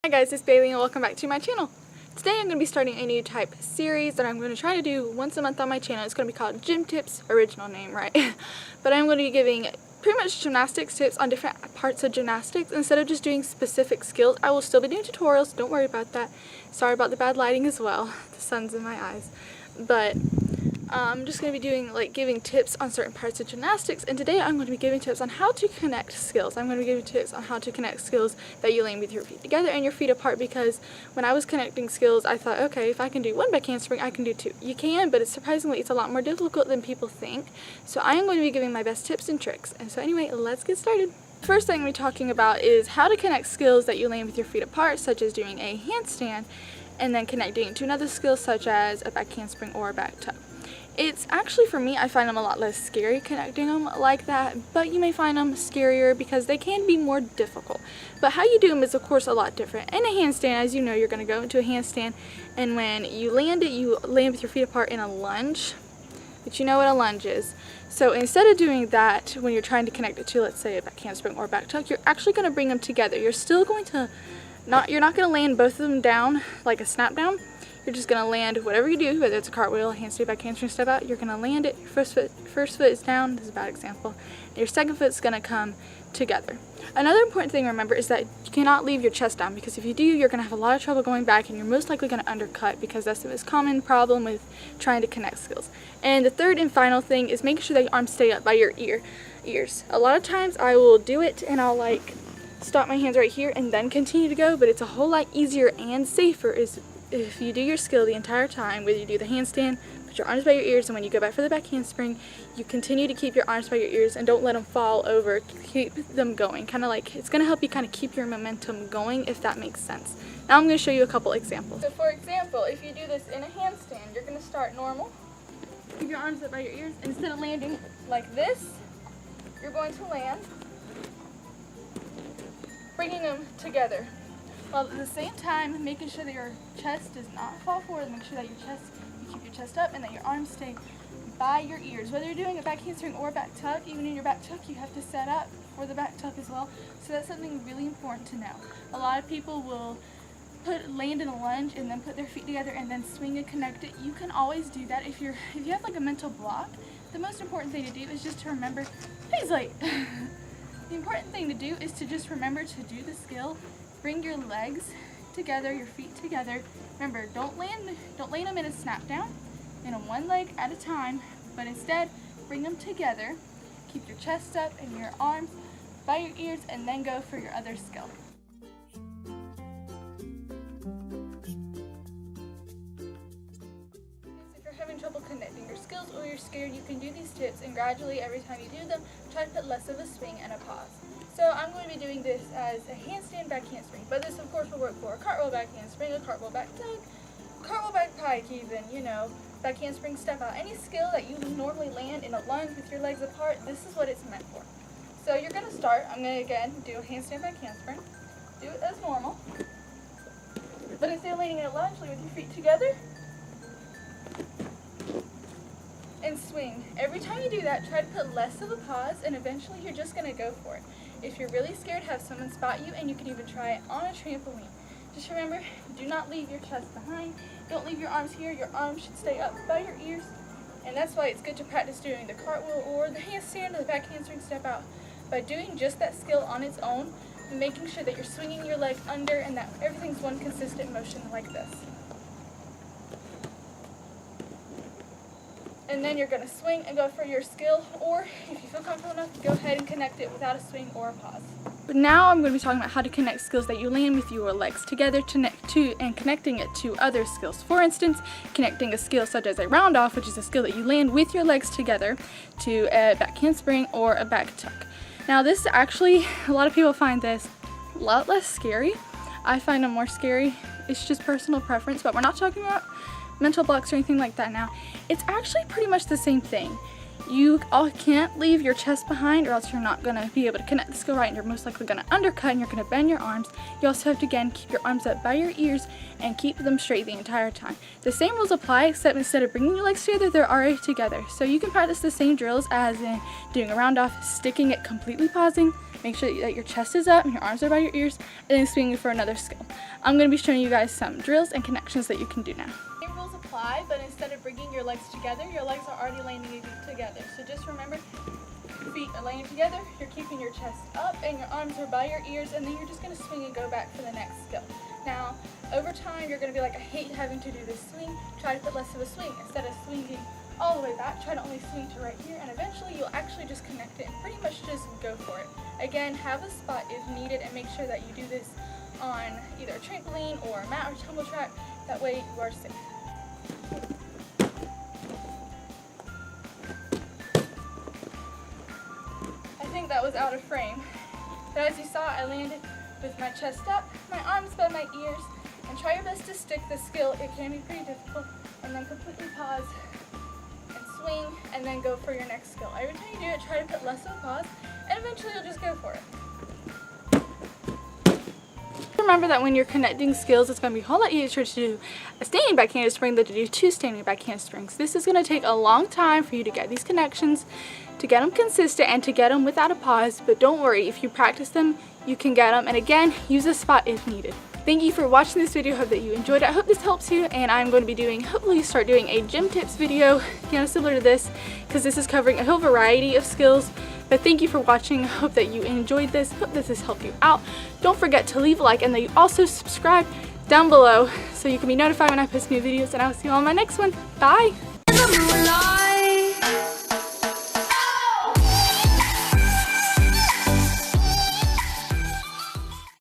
Hi guys, it's Bailey and welcome back to my channel. Today I'm going to be starting a new type series that I'm going to try to do once a month on my channel. It's going to be called GymTips, original name, right? But I'm going to be giving pretty much gymnastics tips on different parts of gymnastics. Instead of just doing specific skills, I will still be doing tutorials, don't worry about that. Sorry about the bad lighting as well, the sun's in my eyes. But I'm just going to be doing giving tips on certain parts of gymnastics, and today I'm going to be giving tips on how to connect skills. I'm going to be giving tips on how to connect skills that you land with your feet together and your feet apart, because when I was connecting skills I thought, okay, if I can do one back handspring I can do two. You can, but surprisingly it's a lot more difficult than people think. So I am going to be giving my best tips and tricks. And so anyway, let's get started. The first thing we're talking about is how to connect skills that you land with your feet apart, such as doing a handstand and then connecting it to another skill such as a back handspring or a back tuck. It's actually, for me, I find them a lot less scary connecting them like that, but you may find them scarier because they can be more difficult. But how you do them is of course a lot different. In a handstand, as you know, you're going to go into a handstand, and when you land it, you land with your feet apart in a lunge, but you know what a lunge is. So instead of doing that when you're trying to connect it to, let's say, a back handspring or a back tuck, you're actually going to bring them together. You're still going to you're not going to land both of them down like a snap down. You're just going to land whatever you do, whether it's a cartwheel, handstand, back handspring, step out, you're going to land it. Your first foot is down, this is a bad example. Your second foot's going to come together. Another important thing to remember is that you cannot leave your chest down, because if you do, you're going to have a lot of trouble going back and you're most likely going to undercut, because that's the most common problem with trying to connect skills. And the third and final thing is making sure that your arms stay up by your ears. A lot of times I will do it and I'll stop my hands right here and then continue to go, but it's a whole lot easier and safer if you do your skill the entire time, whether you do the handstand, put your arms by your ears, and when you go back for the back handspring, you continue to keep your arms by your ears and don't let them fall over. Keep them going. It's going to help you kind of keep your momentum going, if that makes sense. Now I'm going to show you a couple examples. So for example, if you do this in a handstand, you're going to start normal. Keep your arms up by your ears. Instead of landing like this, you're going to land bringing them together, while at the same time making sure that your chest does not fall forward. Make sure that you keep your chest up and that your arms stay by your ears. Whether you're doing a back handspring or a back tuck, even in your back tuck you have to set up for the back tuck as well. So that's something really important to know. A lot of people will land in a lunge and then put their feet together and then swing and connect it. You can always do that if you have a mental block. The most important thing to do is just to remember, please the important thing to do is to just remember to do the skill. Bring your legs together, your feet together. Remember, don't land them in a snap down, in a one leg at a time, but instead bring them together. Keep your chest up and your arms by your ears, and then go for your other skill. If you're having trouble connecting your skills or you're scared, you can do these tips, and gradually every time you do them, try to put less of a swing and a pause. So I'm going to be doing this as a handstand back handspring, but this of course will work for a cartwheel back handspring, a cartwheel back tuck, cartwheel back pike even, back handspring, step out. Any skill that you normally land in a lunge with your legs apart, this is what it's meant for. So you're going to start, I'm going to again do a handstand back handspring, do it as normal, but instead of landing in a lunge, lay with your feet together, and swing. Every time you do that, try to put less of a pause, and eventually you're just going to go for it. If you're really scared, have someone spot you, and you can even try it on a trampoline. Just remember, do not leave your chest behind. Don't leave your arms here. Your arms should stay up by your ears, and that's why it's good to practice doing the cartwheel or the handstand or the back handspring step out. By doing just that skill on its own, making sure that you're swinging your leg under and that everything's one consistent motion like this. And then you're going to swing and go for your skill, or if you feel comfortable enough, go ahead and connect it without a swing or a pause. But now I'm going to be talking about how to connect skills that you land with your legs together and connecting it to other skills. For instance, connecting a skill such as a roundoff, which is a skill that you land with your legs together, to a back handspring or a back tuck. Now this actually, a lot of people find this a lot less scary. I find them more scary. It's just personal preference, but we're not talking about mental blocks or anything like that now. It's actually pretty much the same thing. You all can't leave your chest behind, or else you're not going to be able to connect the skill right, and you're most likely going to undercut and you're going to bend your arms. You also have to, again, keep your arms up by your ears and keep them straight the entire time. The same rules apply, except instead of bringing your legs together, they're already together. So you can practice the same drills as in doing a round off, sticking it, completely pausing, make sure that your chest is up and your arms are by your ears, and then swinging for another skill. I'm going to be showing you guys some drills and connections that you can do now. Same rules apply, but instead of bringing your legs together, your legs are already landing together. So just remember, feet are laying together, you're keeping your chest up and your arms are by your ears, and then you're just going to swing and go back for the next skill. Now, over time, you're going to be like, I hate having to do this swing. Try to put less of a swing. Instead of swinging all the way back, try to only swing to right here, and eventually you'll actually just connect it and pretty much just go for it. Again, have a spot if needed, and make sure that you do this on either a trampoline or a mat or tumble track. That way you are safe. I think that was out of frame. But as you saw, I landed with my chest up, my arms by my ears, and try your best to stick the skill. It can be pretty difficult. And then completely pause and swing, and then go for your next skill. Every time you do it, try to put less of a pause, and eventually you'll just go for it. Remember that when you're connecting skills, it's going to be a whole lot easier to do a standing back handspring than to do 2 standing back handsprings. This is going to take a long time for you to get these connections, to get them consistent, and to get them without a pause, but don't worry, if you practice them, you can get them, and again, use a spot if needed. Thank you for watching this video. Hope that you enjoyed it. I hope this helps you, and I'm going to be hopefully start doing a gym tips video, similar to this, because this is covering a whole variety of skills. But thank you for watching. Hope that you enjoyed this. Hope this has helped you out. Don't forget to leave a like, and that you also subscribe down below so you can be notified when I post new videos, and I will see you on my next one. Bye!